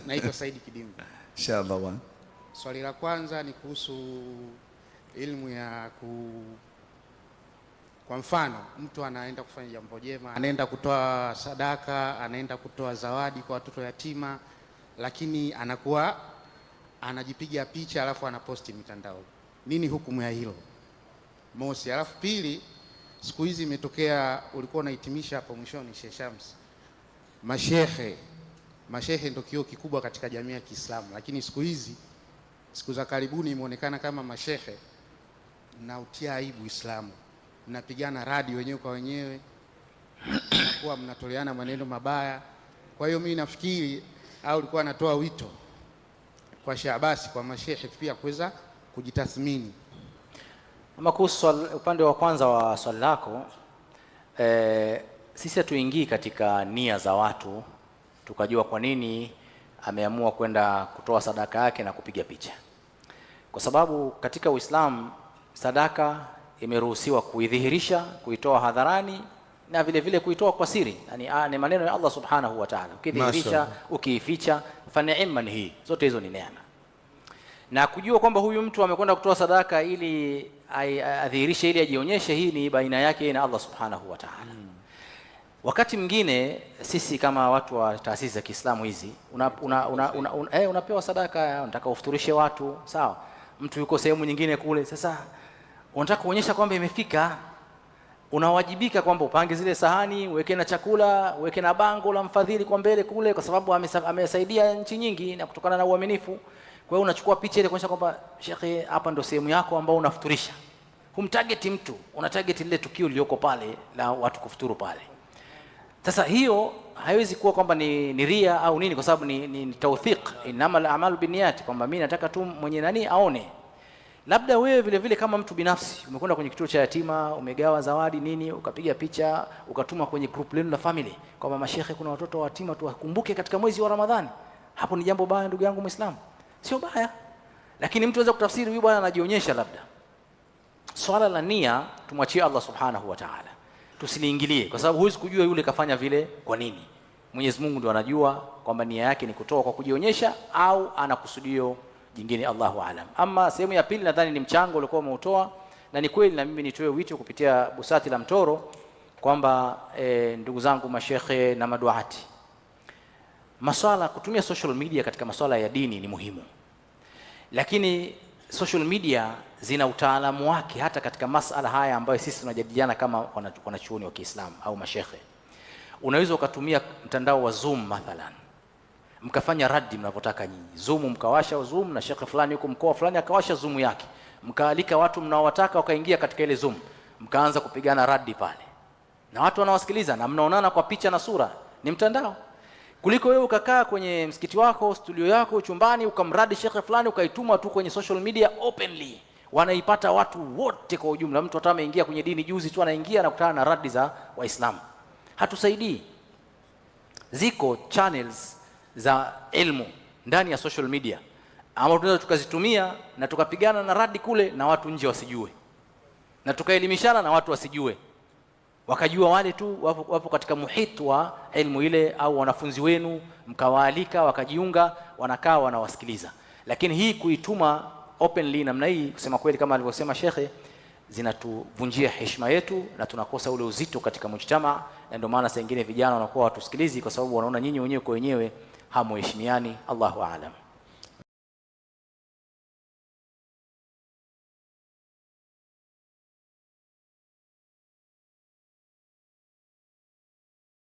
Naitwa Saidi Kidimba. Inshallah. Swali la kwanza ni kuhusu ilmu ya kwa mfano mtu anaenda kufanya jambo jema, anaenda kutoa sadaka, anaenda kutoa zawadi kwa watoto yatima, lakini anakuwa anajipiga picha alafu anaposti mitandao. Nini hukumu ya hilo? Mosi. Alafu pili, siku hizi imetokea, ulikuwa unahitimisha hapo mwishoni Sheikh Shams, mashehe ndio kioo kikubwa katika jamii ya Kiislamu, lakini siku za karibuni imeonekana kama mashehe mnautia aibu Uislamu, mnapigana radi wenyewe kwa wenyewe, mnakuwa mnatoleana maneno mabaya. Kwa hiyo mimi nafikiri au ulikuwa anatoa wito kwa Shaabasi, kwa mashehe pia kuweza kujitathmini. Ama kuhusu upande wa kwanza wa swali lako, sisi hatuingii katika nia za watu tukajua kwa nini ameamua kwenda kutoa sadaka yake na kupiga picha, kwa sababu katika Uislamu sadaka imeruhusiwa kuidhihirisha, kuitoa hadharani na vile vile kuitoa kwa siri. Yani ni maneno ya Allah subhanahu wa ta'ala, ukidhihirisha, ukiificha, fa ni'man hii, zote hizo ni neema. Na kujua kwamba huyu mtu amekwenda kutoa sadaka ili adhihirishe, ili ajionyeshe, hii ni baina yake na Allah subhanahu wa ta'ala. Wakati mwingine sisi kama watu wa taasisi za Kiislamu hizi unapewa sadaka, unataka ufuturishe watu, sawa. Mtu yuko sehemu nyingine kule, sasa unataka kuonyesha kwamba imefika, unawajibika kwamba upange zile sahani, uweke na chakula, uweke na bango la mfadhili kwa mbele kule, kwa sababu amesaidia nchi nyingi na kutokana na uaminifu. Kwa hiyo unachukua picha ile kuonyesha kwamba Sheikh, hapa ndo sehemu yako ambao unafuturisha. Humtarget mtu, unatarget lile tukio lilioko pale la watu kufuturu pale. Sasa hiyo haiwezi kuwa kwamba ni ria au nini, kwa sababu ni tawthiq, inama al-a'malu binniyat, kwamba mimi nataka tu mwenye nani aone. Labda wewe vile vile kama mtu binafsi umekwenda kwenye kituo cha yatima, umegawa zawadi nini, ukapiga picha, ukatuma kwenye group lenu la family kwamba mashehe, kuna watoto wa yatima tuwakumbuke katika mwezi wa Ramadhani. Hapo ni jambo baya, ndugu yangu Muislamu? Sio baya, lakini mtu anaweza kutafsiri huyu bwana anajionyesha. Labda swala la nia tumwachie Allah subhanahu wa ta'ala, tusiliingilie, kwa sababu huwezi kujua yule kafanya vile kwa nini. Mwenyezi Mungu ndiye anajua kwamba nia yake ni kutoa kwa kujionyesha au ana kusudio jingine, Allahu aalam. Ama sehemu ya pili, nadhani ni mchango uliokuwa umeutoa, na ni kweli na mimi nitoe wito kupitia busati la Mtoro kwamba ndugu zangu mashehe na maduati, maswala kutumia social media katika maswala ya dini ni muhimu, lakini social media zina utaalamu wake hata katika masala haya ambayo sisi tunajadiliana kama wanachuoni wa Kiislamu au mashehe. Unaweza ukatumia mtandao wa Zoom mathalan, mkafanya radi mnavyotaka nyinyi. Zoom mkawasha Zoom na shekhe fulani yuko mkoa fulani akawasha Zoom yake, mkaalika watu mnaowataka wakaingia katika ile Zoom, mkaanza kupigana radi pale na watu wanawasikiliza na mnaonana kwa picha na sura. Ni mtandao. Kuliko wewe ukakaa kwenye msikiti wako, studio yako, chumbani, ukamradi shekhe fulani ukaituma tu kwenye social media openly, wanaipata watu wote kwa ujumla. Mtu hata ameingia kwenye dini juzi tu anaingia na kukutana na radi za Waislamu. Hatusaidii. Ziko channels za ilmu ndani ya social media ama tunaweza tukazitumia na tukapigana na radi kule na watu nje wasijue, na tukaelimishana na watu wasijue, wakajua wale tu wapo katika muhit wa ilmu ile, au wanafunzi wenu mkawaalika wakajiunga, wanakaa wanawasikiliza. Lakini hii kuituma openly namna hii, kusema kweli kama alivyosema shekhe, zinatuvunjia heshima yetu na tunakosa ule uzito katika mujtama, na ndio maana saa nyingine vijana wanakuwa watusikilizi kwa sababu wanaona nyinyi wenyewe kwa wenyewe hamuheshimiani. Allahu aalam.